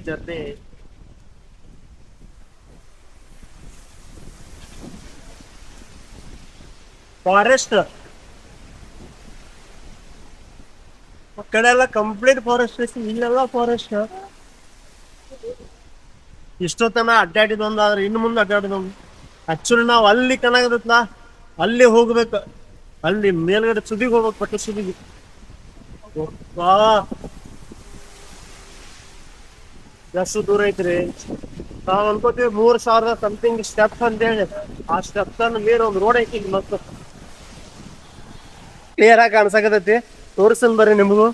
Journey forest ಆ ಕಡೆ ಎಲ್ಲ ಕಂಪ್ಲೀಟ್ ಫಾರೆಸ್ಟ್ ಐತಿ, ಇಲ್ಲೆಲ್ಲ ಫಾರೆಸ್ಟ್. ಇಷ್ಟೊತ್ತನ ಅಡ್ಡಾಡಿದೊಂದು ಆದ್ರೆ ಇನ್ನು ಮುಂದೆ ಅಡ್ಡಾಡಿದೊಂದು. ಆಕ್ಚುಲಿ ನಾವು ಅಲ್ಲಿ ಕನಾಗದತ್ಲ ಅಲ್ಲಿ ಹೋಗ್ಬೇಕು, ಅಲ್ಲಿ ಮೇಲ್ಗಡೆ ಸುದಿಗೆ ಹೋಗ್ಬೇಕು, ಪಟ್ಟ ಸುದಿಗೆ. ಎಷ್ಟು ದೂರ ಐತ್ರಿ. ನಾವ್ ಅನ್ಕೋತೀವಿ 3000 ಸಮಥಿಂಗ್ ಸ್ಟೆಪ್ಸ್ ಅಂತ ಹೇಳಿ, ಆ ಸ್ಟೆಪ್ಸ್ ಅನ್ನ ಮೇಲೆ ಒಂದು ರೋಡ್ ಐತಿ ಮತ್ತು ಕ್ಲಿಯರ್ ಆಗಿ ಕಾಣಿಸಕತೈತಿ. ತೋರಿಸನ್ ಬರ್ರಿ ನಿಮಗೂ.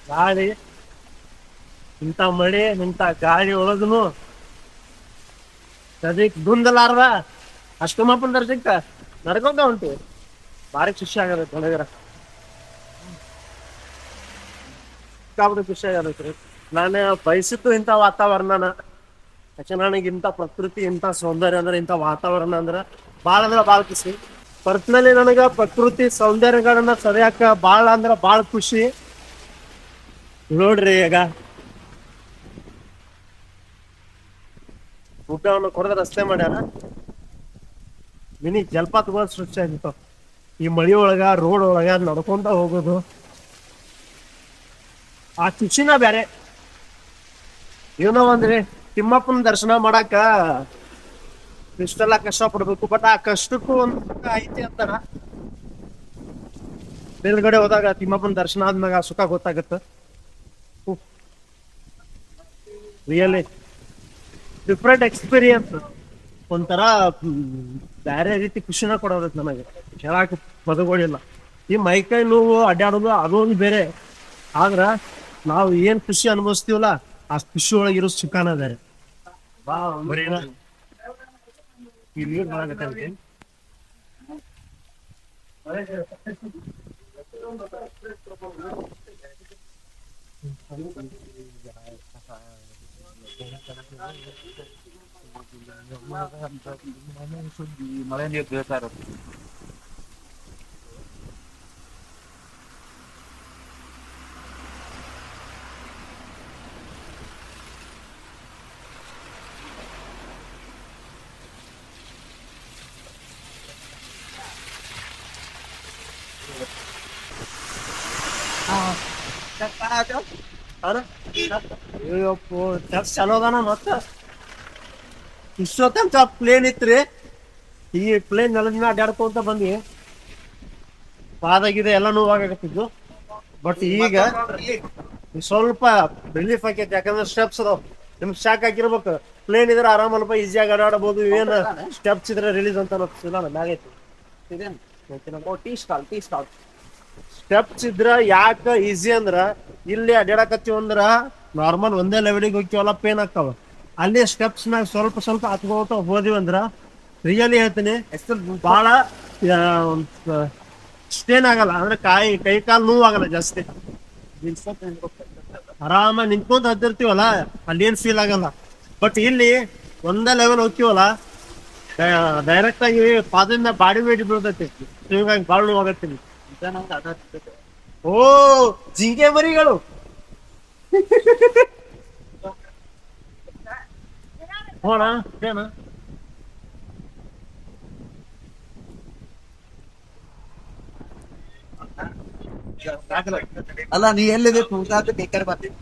ಗಾಳಿ, ಇಂಥ ಮಳೆ ಇಂಥ ಗಾಳಿ ಒಳಗನು ಅದಕ್ಕೆ ದುಂದಲಾರ್ದ ಅಷ್ಟಮಪ್ಪನ ದರ್ಶಕ ನಡ್ಕೊಂತ ಉಂಟು. ಭಾರಿ ಖುಷಿ ಆಗತ್ತೆ ನನಗರ, ಸಿಕ್ಕಾಪಟ್ಟೆ ಖುಷಿ ಆಗತ್ತೆ. ನಾನು ಬಯಸಿದ್ದು ಇಂಥ ವಾತಾವರಣನ. ಯಾಕೆ ನನಗೆ ಇಂಥ ಪ್ರಕೃತಿ, ಇಂಥ ಸೌಂದರ್ಯ ಅಂದ್ರೆ, ಇಂಥ ವಾತಾವರಣ ಅಂದ್ರೆ ಭಾಳ ಖುಷಿ. ಪರ್ಸನಲಿ ನನಗೆ ಪ್ರಕೃತಿ ಸೌಂದರ್ಯಗಳನ್ನ ಸರಿಯಾಕ ಭಾಳ ಅಂದ್ರೆ ಭಾಳ ಖುಷಿ. ನೋಡ್ರಿ ಈಗ ಊಟವನ್ನು ಕೊಡದ ರಸ್ತೆ ಮಾಡ್ಯಾರ. ಮಿನಿ ಜಲಪಾತಗಳು ಸೃಷ್ಟಿ ಆಗಿತ್ತು ಈ ಮಳಿ ಒಳಗ, ರೋಡ್ ಒಳಗ ನಡ್ಕೊಂತ ಹೋಗೋದು, ಆ ಖುಷಿನ ಬ್ಯಾರೆ. ಏನೋ ಒಂದ್ರಿ, ತಿಮ್ಮಪ್ಪನ ದರ್ಶನ ಮಾಡಾಕ ಇಷ್ಟೆಲ್ಲ ಕಷ್ಟ ಪಡ್ಬೇಕು, ಬಟ್ ಆ ಕಷ್ಟಕ್ಕೂ ಒಂದು ಐತಿ ಅಂತಾರ. ಮೇಲ್ಗಡೆ ಹೋದಾಗ ತಿಮ್ಮಪ್ಪನ ದರ್ಶನ ಆದ್ಮ್ಯಾಗ ಸುಖ ಗೊತ್ತಾಗತ್ತ. ರಿಯಲಿ ಡಿಫ್ರೆಂಟ್ ಎಕ್ಸ್ಪೀರಿಯನ್ಸ್, ಒಂಥರ ಬೇರೆ ರೀತಿ ಖುಷಿನ ಕೊಡೋದೈತೆ ನನಗೆ. ಹೇಳಾಕ ಪದಗಳಿಲ್ಲ. ಈ ಮೈಕೈ ನೋವು ಅಡ್ಡಾಡೋದು ಅದೊಂದು ಬೇರೆ, ಆದ್ರ ನಾವು ಏನ್ ಖುಷಿ ಅನುಭವಿಸ್ತೀವಲ್ಲ ಆ ಖುಷಿ ಒಳಗಿರೋ ಸುಖಾನ ಬೇರೆ. ಮಳೆ ನೀರು ಬೀಳ್ತಾ ಇರುತ್ತೆ. ಚಲೋ ಅದಾನ. ಮತ್ತ ಇಷ್ಟೊತ್ತಂತ ಪ್ಲೇನ್ ಇತ್ರಿ, ಈ ಪ್ಲೇನ್ ನೆಲದಿನ ಅಡ್ಡಾಡ್ಕೊಂತ ಬಂದ್ವಿ. ಪಾದಾಗಿದೆ ಎಲ್ಲ ನೋವಾಗತ್ತಿದ್ದು, ಬಟ್ ಈಗ ಸ್ವಲ್ಪ ರಿಲೀಫ್ ಆಕೈತಿ. ಯಾಕಂದ್ರೆ ಸ್ಟೆಪ್ಸ್ ಅದಾವ. ನಿಮ್ಗೆ ಶಾಕ್ ಹಾಕಿರ್ಬೇಕು. ಪ್ಲೇನ್ ಇದ್ರೆ ಆರಾಮಲ್ಪ ಈಸಿಯಾಗಿ ಅಡ್ಡಾಡಬಹುದು. ಏನ್ ಸ್ಟೆಪ್ಸ್ ಇದ್ರೆ ರಿಲೀಸ್ ಅಂತ ಮ್ಯಾಗೈತಿ. ಸ್ಟೆಪ್ಸ್ ಇದ್ರ ಯಾಕ ಈಸಿ ಅಂದ್ರ, ಇಲ್ಲಿ ಅಡ್ಡಾಡಕತ್ತೀವಿ ಅಂದ್ರ ನಾರ್ಮಲ್ ಒಂದೇ ಲೆವೆಲಿಗೆ ಹೋಗ್ತೀವಲ್ಲ ಪೇನ್ ಆಗ್ತಾವ. ಅಲ್ಲಿ ಸ್ಟೆಪ್ಸ್ ನಾಗ ಸ್ವಲ್ಪ ಸ್ವಲ್ಪ ಹತ್ಕೋತ ಹೋದಿವಿ ಅಂದ್ರ ರಿಯಲಿ ಹೇಳ್ತೀನಿ ಬಹಳ ಸ್ಟೇನ್ ಆಗಲ್ಲ. ಅಂದ್ರೆ ಕೈ ಕಾಲು ನೋವು ಆಗಲ್ಲ ಜಾಸ್ತಿ. ಆರಾಮ ನಿಂತ್ಕೊಂತ ಹತ್ತಿರ್ತೀವಲ್ಲ ಅಲ್ಲಿ ಏನ್ ಫೀಲ್ ಆಗಲ್ಲ. ಬಟ್ ಇಲ್ಲಿ ಒಂದೇ ಲೆವೆಲ್ ಹೋಗ್ತೀವಲ್ಲ, ಡೈರೆಕ್ಟ್ ಆಗಿ ಪಾದದಿಂದ ಬಾಡಿ ವೇಟ್ ಬೀಳ್ತೈತಿ. ಹೀಗಾಗಿ ಬಾಳ ನೋವು ಆಗತ್ತೀನಿ. ಓ ಜಿಂಕೆ ಮರಿಗಳು ಹೋಣ ಏನ ಅಲ್ಲ, ನೀ ಎಲ್ಲಿದೆ ಬೇಕಾದ್ರೆ ಬರ್ತೀನಿ.